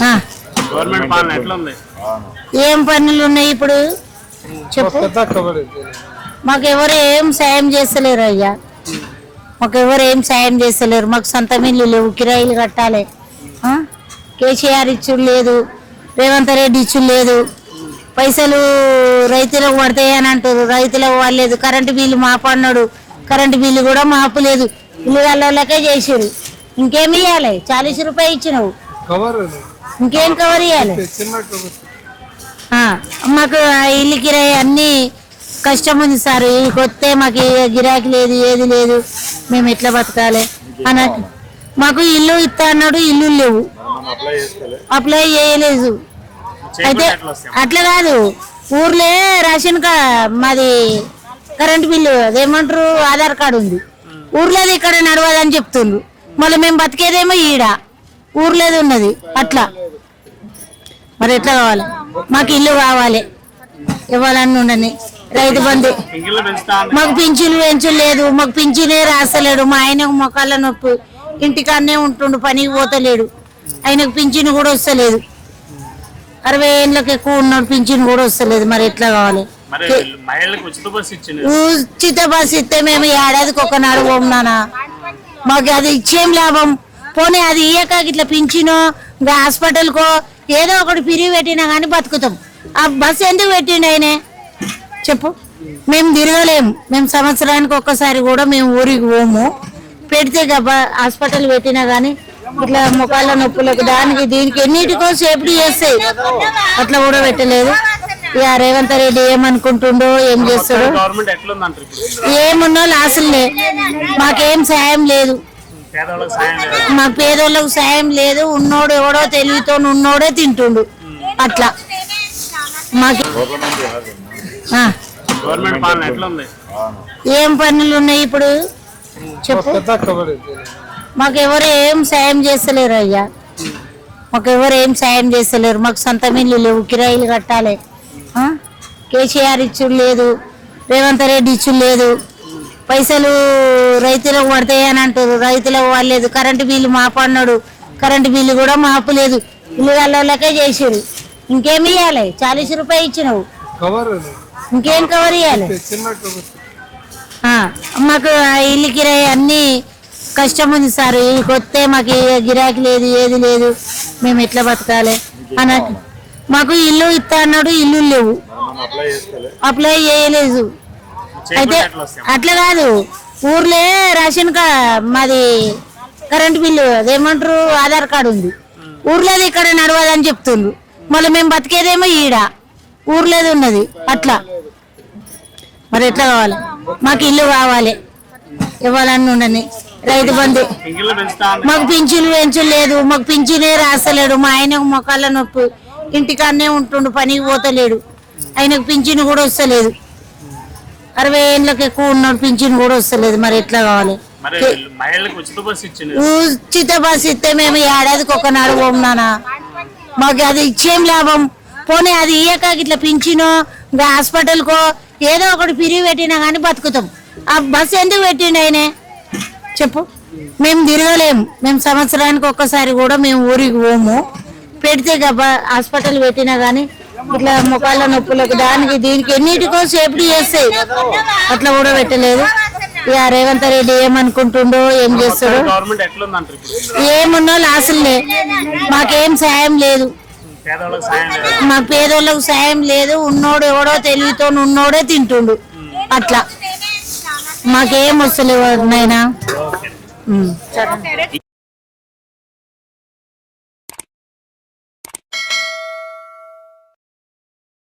ఆ, గవర్నమెంట్ పాలన ఎట్లా ఉంది? ఏం పనులు ఉన్నాయి ఇప్పుడు చెప్పు. మాకు ఎవరు ఏం సాయం చేస్తలేరు అయ్యా, మాకు ఎవరు ఏం సాయం చేస్తలేరు. మాకు సొంత ఇల్లు లేవు, కిరాయిలు కట్టాలి. కేసీఆర్ ఇచ్చుడు లేదు, రేవంత్ రెడ్డి ఇచ్చుడు లేదు. పైసలు రైతులకు పడతాయి అని అంటారు, రైతులకు వాళ్ళలేదు. కరెంటు బిల్లు మాపన్నాడు, కరెంటు బిల్లు కూడా మాపలేదు. ఇల్లు వాళ్ళకే చేసారు. ఇంకేమి ఇవ్వాలి? 40 రూపాయలు ఇచ్చినావు, ఇంకేం కవర్ ఇవ్వాలి? మాకు ఇల్లు కిరాయి అన్ని కష్టం ఉంది సార్. ఇక్కడికి వస్తే మాకు గిరాకీ లేదు, ఏది లేదు. మేము ఎట్లా బతకాలి అన్నట్టు. మాకు ఇల్లు ఇస్తా అన్నాడు, ఇల్లు లేవు, అప్లై చేయలేదు. అయితే అట్లా కాదు, ఊర్లే రేషన్ మాది కరెంటు బిల్లు అదేమంటారు ఆధార్ కార్డు ఉంది, ఊర్లేదు ఇక్కడ నడవదని చెప్తుండ్రు. మళ్ళీ మేము బతికేదేమో ఈడ, ఊర్లేదు ఉన్నది. అట్లా మరి ఎట్లా కావాలి? మాకు ఇల్లు కావాలి, ఇవ్వాలని ఉండని. రైతు బంధు మాకు పింఛన్లు పెంచలేదు, మాకు పింఛనే రాస్తలేడు. మా ఆయనకు మొక్కల నొప్పి, ఇంటికాడనే ఉంటుండు, పనికి పోతలేడు. ఆయనకు పింఛను కూడా వస్తలేదు. 60 ఏళ్ళకి ఎక్కువ ఉన్నాడు, పింఛను కూడా వస్తలేదు. మరి ఎట్లా కావాలి? ఉచిత బస్సు ఇస్తే మేము ఏడాదికి ఒకనాడు పోన్నానా? మాకు అది ఇచ్చేం లాభం? పోనీ అది ఇయ్యక ఇట్లా పింఛనో ఇంకా హాస్పిటల్కో ఏదో ఒకటి పిరిగి పెట్టినా కానీ బతుకుతాం. ఆ బస్సు ఎందుకు పెట్టిండు ఆయనే చెప్పు? మేము తిరగలేము. మేము సంవత్సరానికి ఒక్కసారి కూడా మేము ఊరికి పోము. పెడితే హాస్పిటల్ పెట్టినా కానీ ఇట్లా ముఖాల నొప్పులకు దానికి దీనికి ఎన్నిటికో సేఫ్టీ చేస్తాయి. అట్లా కూడా పెట్టలేదు. ఇక రేవంత్ రెడ్డి ఏమనుకుంటుండో, ఏం చేస్తాడో. ఏమున్నా లాసులే, మాకేం సాయం లేదు. మా పేదోళ్ళకు సాయం లేదు. ఉన్నోడు ఎవడో తెలివితో ఉన్నోడే తింటుండు. అట్లా మాకు ఏం పనులు ఉన్నాయి ఇప్పుడు చెప్పు. మాకు ఎవరు ఏం సాయం చేస్తలేరు అయ్యా, మాకు ఎవరు ఏం సాయం చేస్తలేరు. మాకు సొంత ఇల్లు లేవు, కిరాయిలు కట్టాలి. కేసీఆర్ ఇచ్చుడు లేదు, రేవంత్ రెడ్డి ఇచ్చుడు లేదు. పైసలు రైతులకు పడతాయి అని అంటారు, రైతులకు వాళ్ళలేదు. కరెంటు బిల్లు మాపన్నాడు, కరెంటు బిల్లు కూడా మాపలేదు. ఇల్లు వాళ్ళకే చేసారు. ఇంకేమి ఇవ్వాలి? 40 రూపాయలు ఇచ్చినావు, ఇంకేం కవర్ ఇవ్వాలి? మాకు ఇల్లు కిరాయి అన్ని కష్టం ఉంది సార్. ఇక్కడికి వస్తే మాకు గిరాకీ లేదు, ఏది లేదు. మేము ఎట్లా బతకాలి అన్నట్టు. మాకు ఇల్లు ఇస్తా అన్నాడు, ఇల్లు లేవు, అప్లై చేయలేదు. అయితే అట్లా కాదు, ఊర్లే రేషన్ మాది కరెంటు బిల్లు అదేమంటారు ఆధార్ కార్డు ఉంది, ఊర్లేదు ఇక్కడ నడవదని చెప్తుండ్రు. మళ్ళీ మేము బతికేదేమో ఈడ, ఊర్లేదు ఉన్నది. అట్లా మరి ఎట్లా కావాలి? మాకు ఇల్లు కావాలి, ఇవ్వాలని ఉండని. రైతు బంధు మాకు పింఛన్లు పెంచలేదు, మాకు పింఛనే రాస్తలేడు. మా ఆయనకు మొక్కల నొప్పి, ఇంటికాడనే ఉంటుండు, పనికి పోతలేడు. ఆయనకు పింఛను కూడా వస్తలేదు. 60 ఏళ్ళకి ఎక్కువ ఉన్నాడు, పింఛను కూడా వస్తలేదు. మరి ఎట్లా కావాలి? ఉచిత బస్సు ఇస్తే మేము ఏడాదికి ఒకనాడు పోన్నానా? మాకు అది ఇచ్చేం లాభం? పోనీ అది ఇయ్యక ఇట్లా పింఛనో ఇంకా హాస్పిటల్కో ఏదో ఒకటి పిరిగి పెట్టినా కానీ బతుకుతాం. ఆ బస్సు ఎందుకు పెట్టిండు ఆయనే చెప్పు? మేము తిరగలేము. మేము సంవత్సరానికి ఒక్కసారి కూడా మేము ఊరికి పోము. పెడితే హాస్పిటల్ పెట్టినా కానీ ఇట్లా ముఖాల నొప్పులకు దానికి దీనికి ఎన్నిటికో సేఫ్టీ చేస్తాయి. అట్లా కూడా పెట్టలేదు. ఇక రేవంత్ రెడ్డి ఏమనుకుంటుండో, ఏం చేస్తాడో. ఏమున్నా లాసులే, మాకేం సాయం లేదు. మా పేదోళ్ళకు సాయం లేదు. ఉన్నోడు ఎవడో తెలివితో ఉన్నోడే తింటుండు. అట్లా మాకేం వస్తలేవు నాయనా.